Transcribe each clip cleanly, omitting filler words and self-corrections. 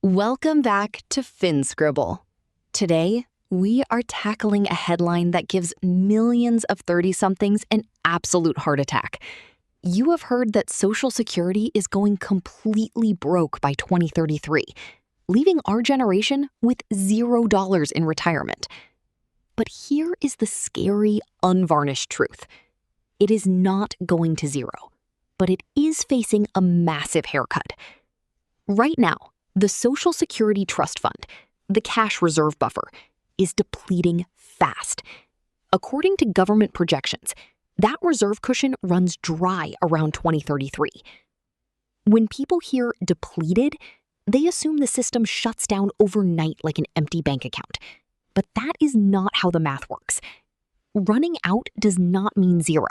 Welcome back to FinScribble. Today, we are tackling a headline that gives millions of 30-somethings an absolute heart attack. You have heard that Social Security is going completely broke by 2033, leaving our generation with $0 in retirement. But here is the scary, unvarnished truth. It is not going to zero, but it is facing a massive haircut. Right now, the Social Security Trust Fund, the cash reserve buffer, is depleting fast. According to government projections, that reserve cushion runs dry around 2033. When people hear depleted, they assume the system shuts down overnight like an empty bank account. But that is not how the math works. Running out does not mean zero.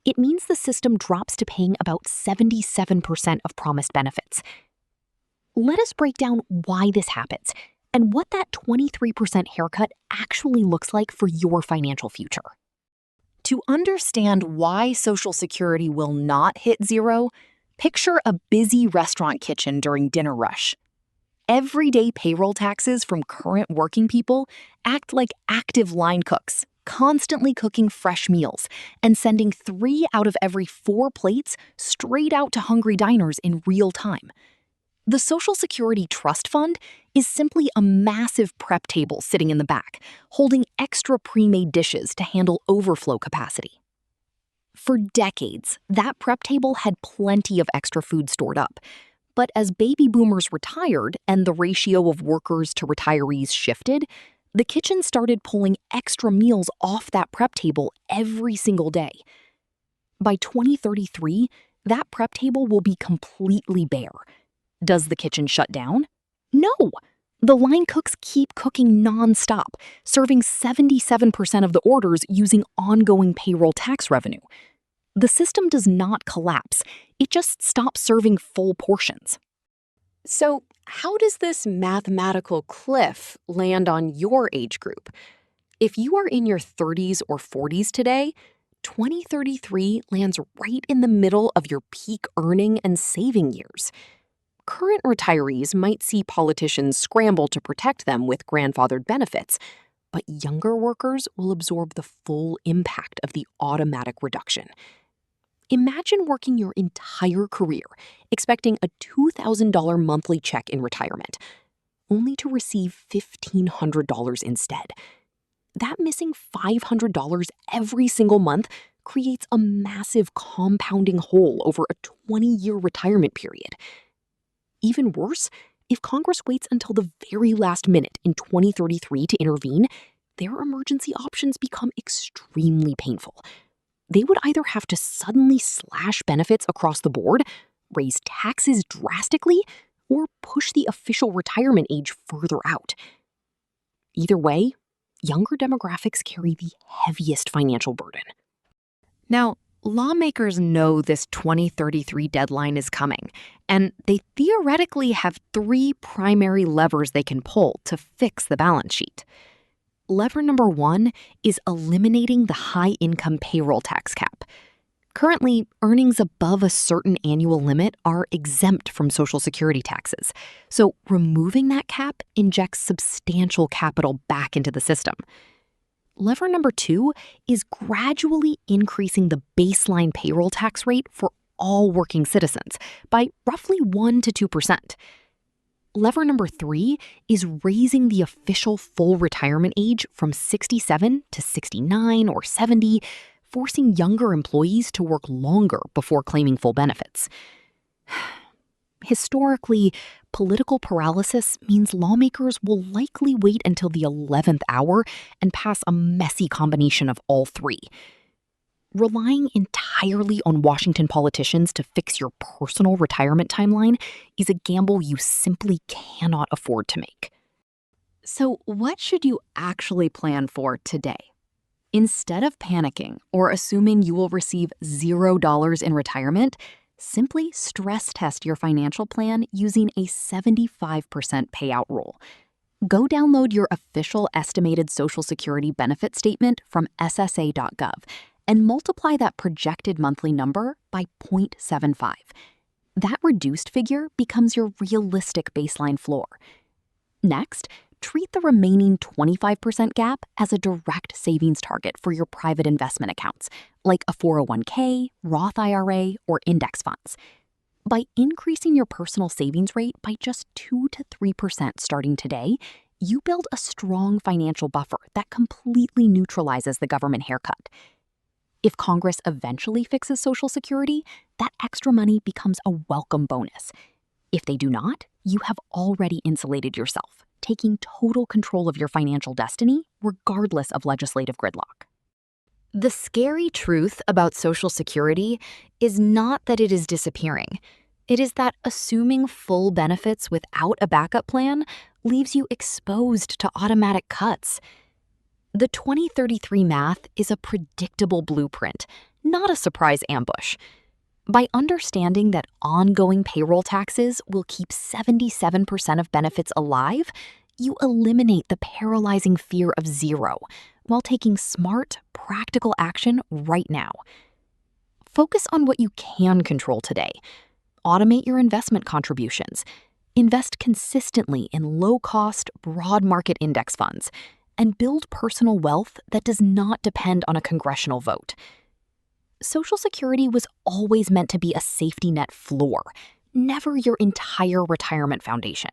It means the system drops to paying about 77% of promised benefits. Let us break down why this happens and what that 23% haircut actually looks like for your financial future. To understand why Social Security will not hit zero, picture a busy restaurant kitchen during dinner rush. Everyday payroll taxes from current working people act like active line cooks, constantly cooking fresh meals and sending 3 out of every 4 plates straight out to hungry diners in real time. The Social Security Trust Fund is simply a massive prep table sitting in the back, holding extra pre-made dishes to handle overflow capacity. For decades, that prep table had plenty of extra food stored up. But as baby boomers retired and the ratio of workers to retirees shifted, the kitchen started pulling extra meals off that prep table every single day. By 2033, that prep table will be completely bare. Does the kitchen shut down? No! The line cooks keep cooking non-stop, serving 77% of the orders using ongoing payroll tax revenue. The system does not collapse, it just stops serving full portions. So, how does this mathematical cliff land on your age group? If you are in your 30s or 40s today, 2033 lands right in the middle of your peak earning and saving years. Current retirees might see politicians scramble to protect them with grandfathered benefits, but younger workers will absorb the full impact of the automatic reduction. Imagine working your entire career expecting a $2,000 monthly check in retirement, only to receive $1,500 instead. That missing $500 every single month creates a massive compounding hole over a 20-year retirement period. Even worse, if Congress waits until the very last minute in 2033 to intervene, their emergency options become extremely painful. They would either have to suddenly slash benefits across the board, raise taxes drastically, or push the official retirement age further out. Either way, younger demographics carry the heaviest financial burden. Now, lawmakers know this 2033 deadline is coming, and they theoretically have 3 primary levers they can pull to fix the balance sheet. Lever number 1 is eliminating the high-income payroll tax cap. Currently, earnings above a certain annual limit are exempt from Social Security taxes, so removing that cap injects substantial capital back into the system. Lever number 2 is gradually increasing the baseline payroll tax rate for all working citizens by roughly 1 to 2%. Lever number 3 is raising the official full retirement age from 67 to 69 or 70, forcing younger employees to work longer before claiming full benefits. Historically, political paralysis means lawmakers will likely wait until the 11th hour and pass a messy combination of all 3. Relying entirely on Washington politicians to fix your personal retirement timeline is a gamble you simply cannot afford to make. So, what should you actually plan for today? Instead of panicking or assuming you will receive $0 in retirement, simply stress test your financial plan using a 75% payout rule. Go download your official estimated Social Security benefit statement from SSA.gov and multiply that projected monthly number by 0.75. That reduced figure becomes your realistic baseline floor. Next, treat the remaining 25% gap as a direct savings target for your private investment accounts, like a 401k, Roth IRA, or index funds. By increasing your personal savings rate by just 2 to 3% starting today, you build a strong financial buffer that completely neutralizes the government haircut. If Congress eventually fixes Social Security, that extra money becomes a welcome bonus. If they do not, you have already insulated yourself, taking total control of your financial destiny, regardless of legislative gridlock. The scary truth about Social Security is not that it is disappearing. It is that assuming full benefits without a backup plan leaves you exposed to automatic cuts. The 2033 math is a predictable blueprint, not a surprise ambush. By understanding that ongoing payroll taxes will keep 77% of benefits alive, you eliminate the paralyzing fear of zero while taking smart, practical action right now. Focus on what you can control today. Automate your investment contributions. Invest consistently in low-cost, broad market index funds, and build personal wealth that does not depend on a congressional vote. Social Security was always meant to be a safety net floor, never your entire retirement foundation.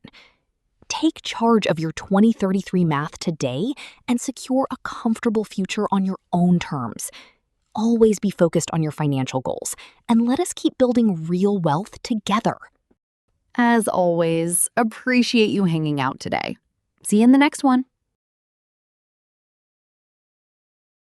Take charge of your 2033 math today and secure a comfortable future on your own terms. Always be focused on your financial goals, and let us keep building real wealth together. As always, appreciate you hanging out today. See you in the next one.